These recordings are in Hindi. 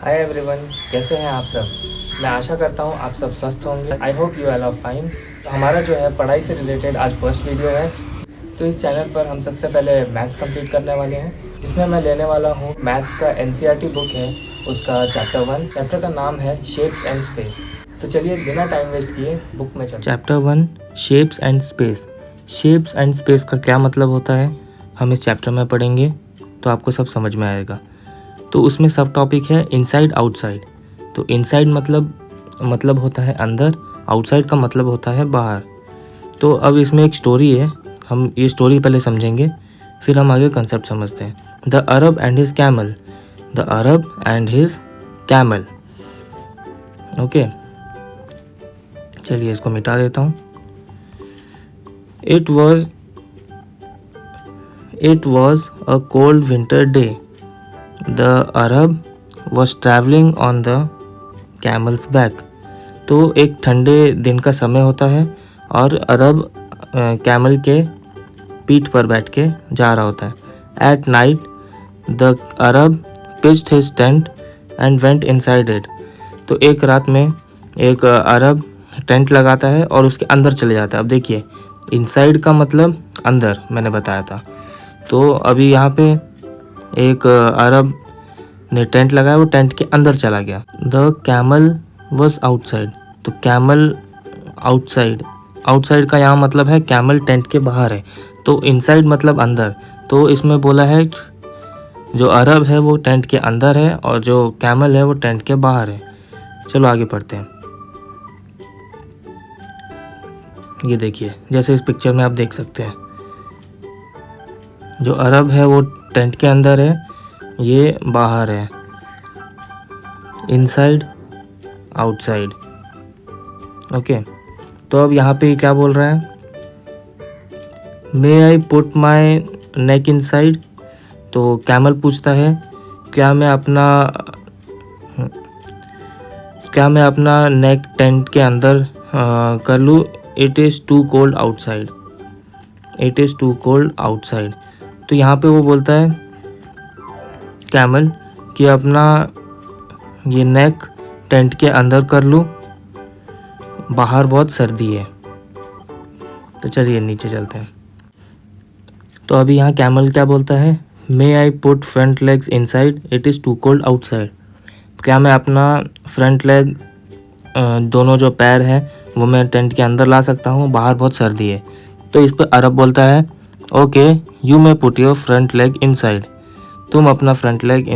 हाय एवरीवन, कैसे हैं आप सब। मैं आशा करता हूँ आप सब स्वस्थ होंगे। I hope you all are fine. हमारा जो है पढ़ाई से रिलेटेड आज फर्स्ट वीडियो है। तो इस चैनल पर हम सबसे पहले मैथ्स कंप्लीट करने वाले हैं, जिसमें मैं लेने वाला हूँ मैथ्स का एनसीईआरटी बुक है, उसका चैप्टर 1। चैप्टर का नाम है शेप्स एंड स्पेस। तो चलिए बिना टाइम वेस्ट किए बुक में चलते हैं। Chapter 1 shapes and space. Shapes and space का क्या मतलब होता है हम इस चैप्टर में पढ़ेंगे, तो आपको सब समझ में आएगा। तो उसमें सब टॉपिक है इनसाइड आउटसाइड। तो इनसाइड मतलब होता है अंदर, आउटसाइड का मतलब होता है बाहर। तो अब इसमें एक स्टोरी है, हम ये स्टोरी पहले समझेंगे, फिर हम आगे कंसेप्ट समझते हैं। The Arab and his camel. The Arab and his camel. Okay, चलिए इसको मिटा देता हूँ। It was a cold winter day. The Arab was traveling on the camel's back. तो एक ठंडे दिन का समय होता है और अरब कैमल के पीठ पर बैठ के जा रहा होता है। At night, the Arab pitched his tent and went inside it. तो एक रात में एक अरब टेंट लगाता है और उसके अंदर चले जाता है। अब देखिए, इनसाइड का मतलब अंदर, मैंने बताया था। तो अभी यहाँ पे एक अरब ने टेंट लगाया, वो टेंट के अंदर चला गया। The camel was outside. तो कैमल आउटसाइड का यहाँ मतलब है कैमल टेंट के बाहर है। तो इनसाइड मतलब अंदर। तो इसमें बोला है जो अरब है वो टेंट के अंदर है और जो कैमल है वो टेंट के बाहर है। चलो आगे पढ़ते हैं। ये देखिए, जैसे इस पिक्चर में आप देख सकते हैं, जो अरब है वो टेंट के अंदर है, ये बाहर है। Inside outside. ओके, तो अब यहाँ पे क्या बोल रहा है, may I put my neck inside. तो कैमल पूछता है क्या मैं अपना नेक टेंट के अंदर कर लूँ। It is too cold outside. It is too cold outside. तो यहाँ पे वो बोलता है कैमल कि अपना ये नेक टेंट के अंदर कर लूँ, बाहर बहुत सर्दी है। तो चलिए नीचे चलते हैं। तो अभी यहाँ कैमल क्या बोलता है, may I put front legs inside, it is too cold outside. क्या मैं अपना फ्रंट लेग, दोनों जो पैर हैं वो मैं टेंट के अंदर ला सकता हूँ, बाहर बहुत सर्दी है। तो इस पर अरब बोलता है okay you may put your front leg inside. तुम अपना फ्रंट लेग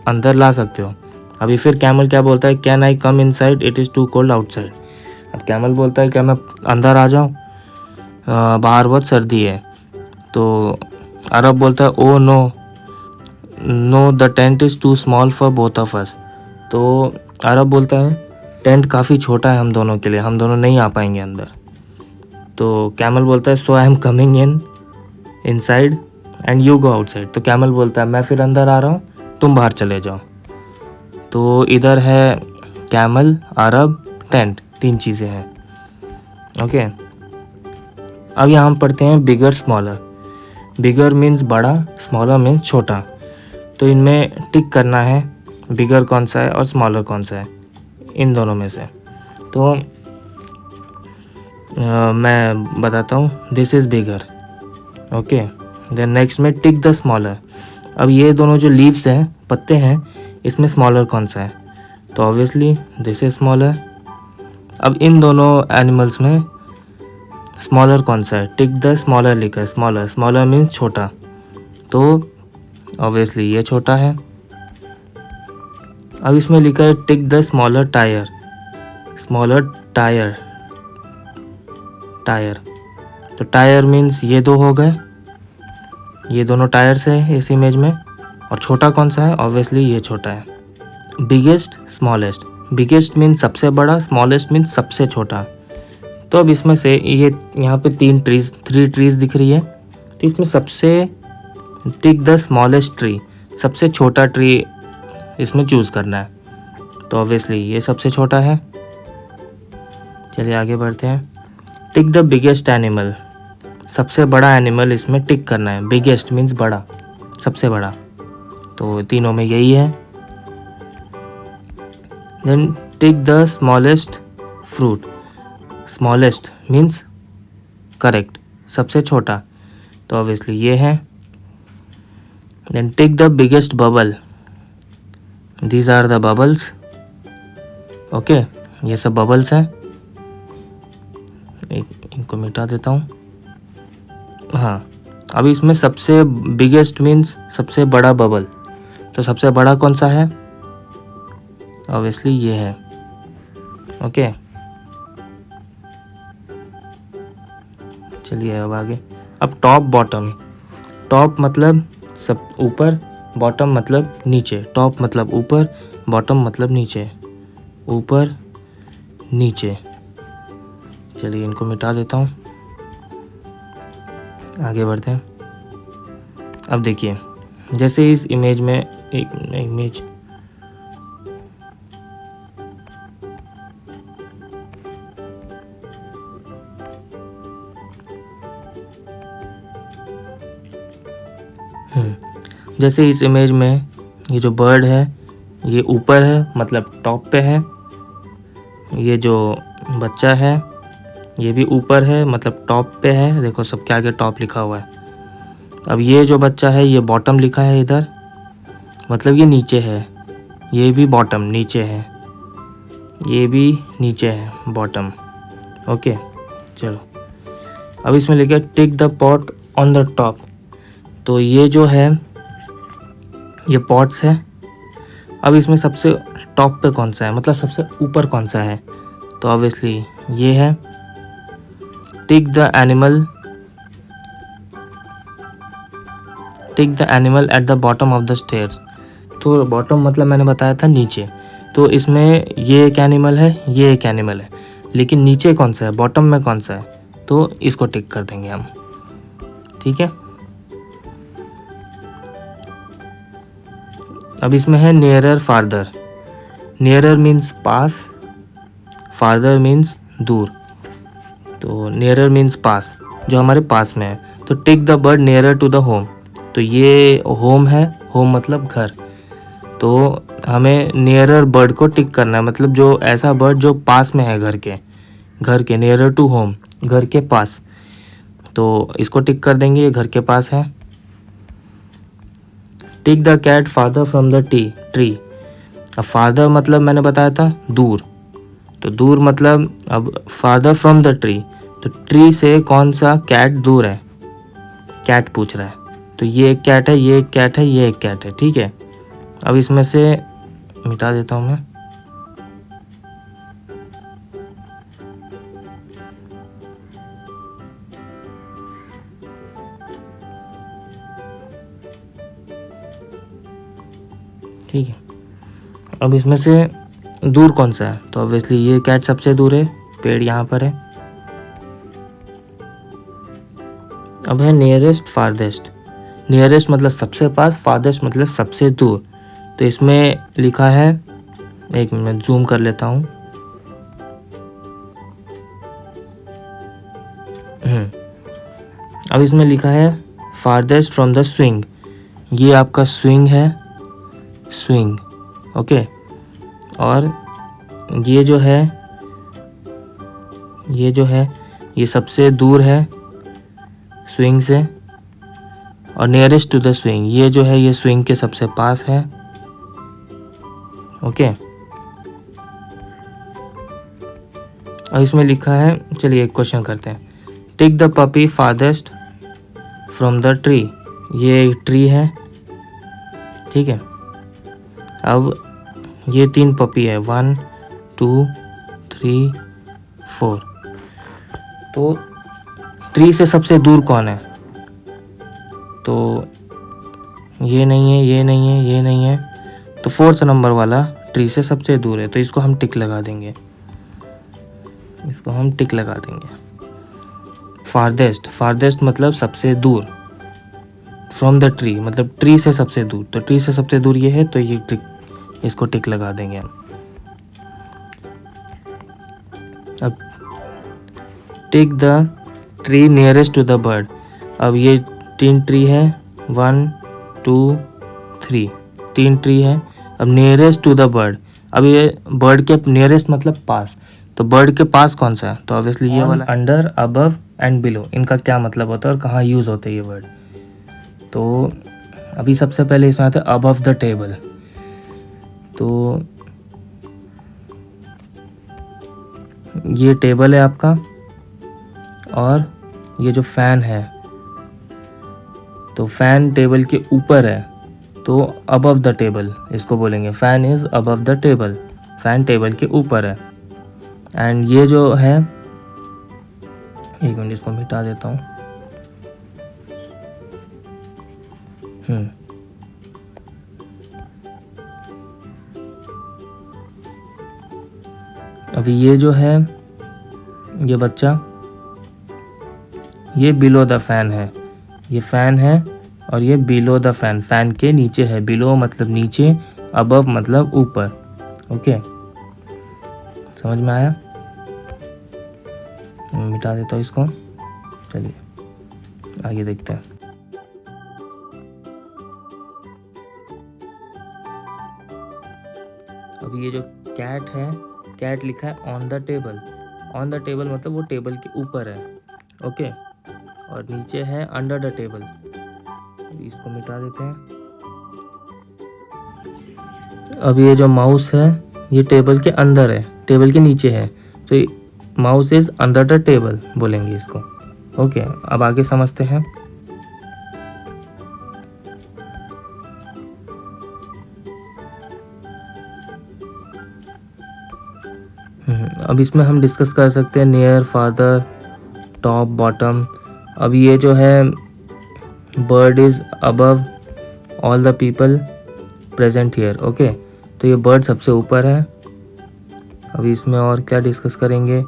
अंदर ला सकते हो। अभी फिर कैमल क्या बोलता है, can I come inside, it is too cold outside. अब कैमल बोलता है क्या मैं अंदर आ जाऊँ, बाहर बहुत सर्दी है। तो अरब बोलता है oh no the tent is too small for both of us. तो अरब बोलता है टेंट काफ़ी छोटा है हम दोनों के लिए, हम दोनों नहीं आ पाएंगे अंदर। तो कैमल बोलता है so I am coming inside and you go outside. तो कैमल बोलता है मैं फिर अंदर आ रहा हूँ, तुम बाहर चले जाओ। तो इधर है कैमल, अरब, टेंट, तीन चीज़ें हैं। ओके, अब यहाँ हम पढ़ते हैं बिगर स्मॉलर। बिगर मीन्स बड़ा, स्मॉलर मीन्स छोटा। तो इनमें टिक करना है बिगर कौन सा है और स्मॉलर कौन सा है, इन दोनों में से। तो मैं बताता हूँ, this is bigger. Okay, then next में टिक द स्मॉलर। अब ये दोनों जो लीव्स हैं, पत्ते हैं, इसमें स्मॉलर कौन सा है, तो ऑब्वियसली दिस इज स्मॉलर। अब इन दोनों एनिमल्स में स्मॉलर कौन सा है, टिक द स्मॉलर लिखा है। स्मॉलर मीन्स छोटा, तो ऑब्वियसली ये छोटा है। अब इसमें लिखा है tick the smaller tyre. Tyre, तो टायर मीन्स ये दो हो गए, ये दोनों टायर्स है इस इमेज में। और छोटा कौन सा है, ऑब्वियसली ये छोटा है। Biggest, smallest. बिगेस्ट मीन्स सबसे बड़ा, स्मॉलेस्ट मीन्स सबसे छोटा। तो अब इसमें से ये यहाँ पे थ्री ट्रीज दिख रही है, तो इसमें सबसे टिक द स्मॉलेस्ट ट्री, सबसे छोटा ट्री इसमें चूज़ करना है। तो ऑब्वियसली ये सबसे छोटा है। चलिए आगे बढ़ते हैं। टिक द बिगेस्ट एनिमल, सबसे बड़ा एनिमल इसमें टिक करना है। बिगेस्ट मीन्स बड़ा, सबसे बड़ा। तो तीनों में यही है। Then tick the smallest fruit, smallest means correct, सबसे छोटा, तो ऑब्वियसली ये है। Then tick the biggest bubble, these are the bubbles, okay, ये सब बबल्स हैं। इनको मिटा देता हूँ। हाँ, अभी इसमें सबसे बिगेस्ट मीन्स सबसे बड़ा बबल, तो सबसे बड़ा कौन सा है? ऑब्वियसली ये है, ओके। चलिए अब आगे। अब टॉप बॉटम, टॉप मतलब सब ऊपर, बॉटम मतलब नीचे। टॉप मतलब ऊपर, बॉटम मतलब नीचे, ऊपर नीचे। चलिए इनको मिटा देता हूँ, आगे बढ़ते हैं। अब देखिए, जैसे इस इमेज में एक इमेज, जैसे इस इमेज में ये जो बर्ड है ये ऊपर है मतलब टॉप पे है, ये जो बच्चा है ये भी ऊपर है मतलब टॉप पे है, देखो सबके आगे टॉप लिखा हुआ है। अब ये जो बच्चा है ये बॉटम लिखा है इधर, मतलब ये नीचे है, ये भी बॉटम नीचे है, ये भी नीचे है बॉटम, ओके। चलो अब इसमें लिखा है tick the pot on the top, तो ये जो है ये पॉट्स है। अब इसमें सबसे टॉप पे कौन सा है, मतलब सबसे ऊपर कौन सा है, तो ऑब्वियसली ये है। Tick the animal, tick the animal at the bottom of the stairs, तो बॉटम मतलब मैंने बताया था नीचे, तो इसमें ये एक एनिमल है, ये एक एनिमल है, लेकिन नीचे कौन सा है, बॉटम में कौन सा है, तो इसको टिक कर देंगे हम, ठीक है। अब इसमें है नियरर फार्दर, नियरर मीन्स पास, फार्दर मीन्स दूर, तो नियरर मीन्स पास, जो हमारे पास में है। तो tick the bird nearer to the home, तो ये होम है, होम मतलब घर, तो हमें नियरर बर्ड को टिक करना है, मतलब जो ऐसा बर्ड जो पास में है घर के नियरर टू होम, घर के पास, तो इसको टिक कर देंगे, ये घर के पास है। Tick the cat farther from the tree, अब फार्दर मतलब मैंने बताया था दूर, तो दूर मतलब अब फार्दर फ्रॉम द ट्री, तो ट्री से कौन सा कैट दूर है, कैट पूछ रहा है, तो ये एक कैट है, ये एक कैट है, ये एक कैट है, ठीक है। अब इसमें से मिटा देता हूँ मैं, ठीक है। अब इसमें से दूर कौन सा है, तो ऑब्वियसली ये कैट सबसे दूर है, पेड़ यहाँ पर है। अब है नियरेस्ट फारदेस्ट, नियरेस्ट मतलब सबसे पास, फारदेस्ट मतलब सबसे दूर, तो इसमें लिखा है, एक मिनट जूम कर लेता हूँ, अब इसमें लिखा है फारदेस्ट फ्रॉम द स्विंग, ये आपका स्विंग है, स्विंग, ओके। और ये जो है ये सबसे दूर है स्विंग से, और नियरेस्ट टू द स्विंग, ये जो है ये स्विंग के सबसे पास है, ओके। और इसमें लिखा है, चलिए एक क्वेश्चन करते हैं, tick the puppy farthest from the tree, ये एक ट्री है, ठीक है। अब ये 3 पपी है, 1 2 3 4, तो ट्री से सबसे दूर कौन है, तो ये नहीं है, ये नहीं है, ये नहीं है, तो 4th नंबर वाला ट्री से सबसे दूर है, तो इसको हम टिक लगा देंगे, इसको हम टिक लगा देंगे। फारदेस्ट, फारदेस्ट मतलब सबसे दूर, फ्रॉम द ट्री मतलब ट्री से सबसे दूर, तो ट्री से सबसे दूर ये है, तो ये टिक, इसको टिक लगा देंगे हम। अब tick the tree nearest to the bird, अब ये 3 ट्री है, 1 2 3, 3 ट्री है। अब नियरेस्ट टू द बर्ड, अब ये बर्ड के नियरेस्ट मतलब पास, तो बर्ड के पास कौन सा है, तो ऑब्वियसली ये वाला। अंडर, अबव एंड बिलो, इनका क्या मतलब होता है और कहाँ यूज़ होते हैं ये वर्ड। तो अभी सबसे पहले इसमें आता है अबव द टेबल। तो ये टेबल है आपका और ये जो फैन है, तो फैन टेबल के ऊपर है, तो अबव द टेबल इसको बोलेंगे। Fan is above the table, fan table के ऊपर है। एंड ये जो है, एक मिनट इसको मिटा देता हूँ। अभी ये जो है, ये बच्चा, ये बिलो द फैन है, ये फैन है और ये बिलो द फैन, फैन के नीचे है। बिलो मतलब नीचे, अबव मतलब ऊपर। ओके, समझ में आया? मिटा देता हूँ इसको। चलिए आगे देखते हैं। अब ये जो कैट है, कैट लिखा है on the table. On the table मतलब वो टेबल के ऊपर है। ओके, और नीचे है अंडर द टेबल। इसको मिटा देते हैं। अब ये जो माउस है, ये टेबल के अंदर है, टेबल के नीचे है, तो mouse is under the table बोलेंगे इसको। ओके, अब आगे समझते हैं। अब इसमें हम डिस्कस कर सकते हैं नियर, फादर, टॉप, बॉटम। अब ये जो है, bird is above all the people present here. Okay, तो ये बर्ड सबसे ऊपर है। अभी इसमें और क्या डिस्कस करेंगे?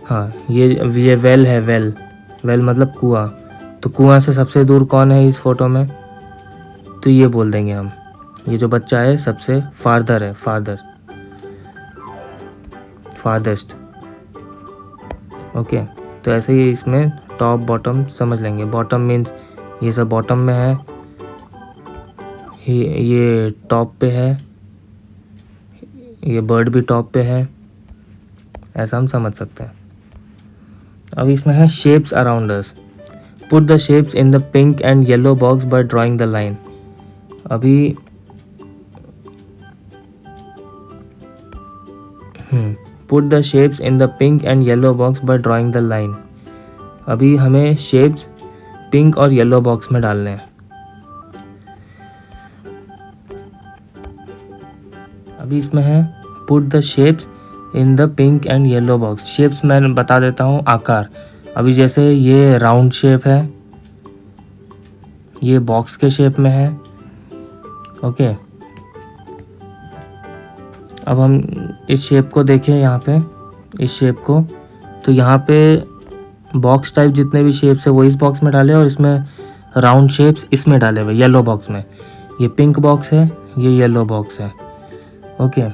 हाँ, ये वेल है, वेल, वेल मतलब कुआं। तो कुआं से सबसे दूर कौन है इस फोटो में? तो ये बोल देंगे हम, ये जो बच्चा है सबसे फादर है, फादर, फादेस्ट। ओके, तो ऐसे ही इसमें टॉप बॉटम समझ लेंगे। बॉटम मीन्स ये सब बॉटम में है, ये टॉप पे है, ये बर्ड भी टॉप पे है, ऐसा हम समझ सकते हैं। अब इसमें है shapes around us. Put the shapes in the pink and yellow box by drawing the line. अभी put the shapes in the pink and yellow box by drawing the line. अभी हमें शेप्स पिंक और येलो बॉक्स में डालने हैं। अभी इसमें है put the shapes in the pink and yellow box. Shapes मैं बता देता हूँ, आकार। अभी जैसे ये राउंड शेप है, ये बॉक्स के शेप में है। ओके, अब हम इस शेप को देखें, यहाँ पे इस शेप को, तो यहाँ पे बॉक्स टाइप जितने भी शेप्स है वो इस बॉक्स में डाले और इसमें राउंड शेप्स इसमें डाले हुए येलो बॉक्स में। ये पिंक बॉक्स है, ये येलो बॉक्स है। ओके,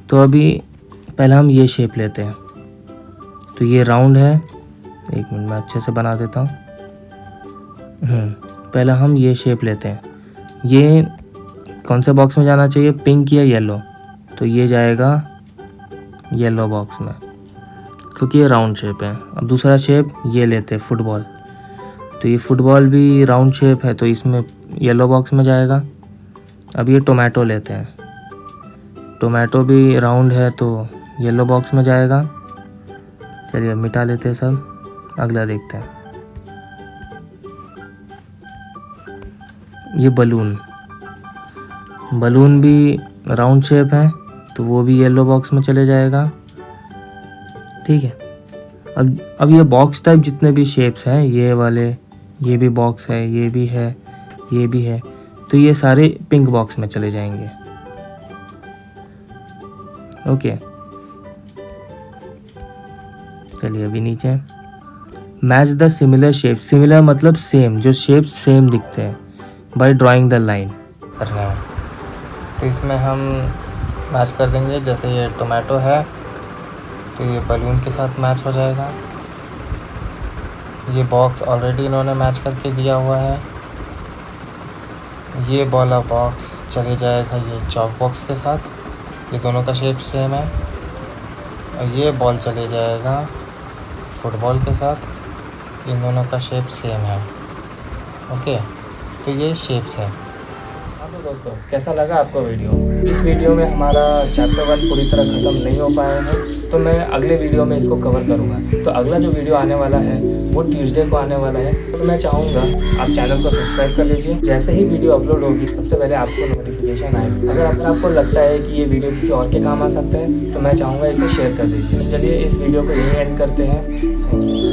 तो अभी पहले हम ये शेप लेते हैं। तो ये राउंड है, एक मिनट मैं अच्छे से बना देता हूँ। पहले हम ये शेप लेते हैं। ये कौन से बॉक्स में जाना चाहिए, पिंक या येलो? तो ये जाएगा येलो बॉक्स में, क्योंकि ये राउंड शेप है। अब दूसरा शेप ये लेते हैं, फुटबॉल। तो ये फुटबॉल भी राउंड शेप है, तो इसमें येलो बॉक्स में जाएगा। अब ये टोमेटो लेते हैं, टोमेटो भी राउंड है तो येलो बॉक्स में जाएगा। चलिए अब मिटा लेते हैं सब, अगला देखते हैं। ये बलून, बलून भी राउंड शेप है तो वो भी येलो बॉक्स में चले जाएगा। ठीक है, अब ये बॉक्स टाइप जितने भी शेप्स हैं, ये वाले, ये भी बॉक्स है, ये भी है, ये भी है, तो ये सारे पिंक बॉक्स में चले जाएंगे। ओके, चलिए अभी नीचे match the similar shape. Similar मतलब सेम, जो शेप सेम दिखते हैं, बाय ड्राइंग द लाइन कर रहे हैं। तो इसमें हम मैच कर देंगे। जैसे ये टोमेटो है तो ये बलून के साथ मैच हो जाएगा। ये बॉक्स ऑलरेडी इन्होंने मैच करके दिया हुआ है, ये वाला बॉक्स चले जाएगा ये चॉक बॉक्स के साथ, ये दोनों का शेप सेम है। और ये बॉल चले जाएगा फुटबॉल के साथ, इन दोनों का शेप सेम है। ओके, तो ये शेप्स है। हाँ तो दोस्तों, कैसा लगा आपको वीडियो? इस वीडियो में हमारा चैप्टर 1 पूरी तरह ख़त्म नहीं हो पाया है, तो मैं अगले वीडियो में इसको कवर करूँगा। तो अगला जो वीडियो आने वाला है वो ट्यूसडे को आने वाला है। तो मैं चाहूँगा आप चैनल को सब्सक्राइब कर लीजिए। जैसे ही वीडियो अपलोड होगी सबसे पहले आपको नोटिफिकेशन आएगा। अगर आपको लगता है कि ये वीडियो किसी और के काम आ सकता है तो मैं चाहूँगा इसे शेयर कर दीजिए। चलिए इस वीडियो को यहीं एंड करते हैं। Thank you.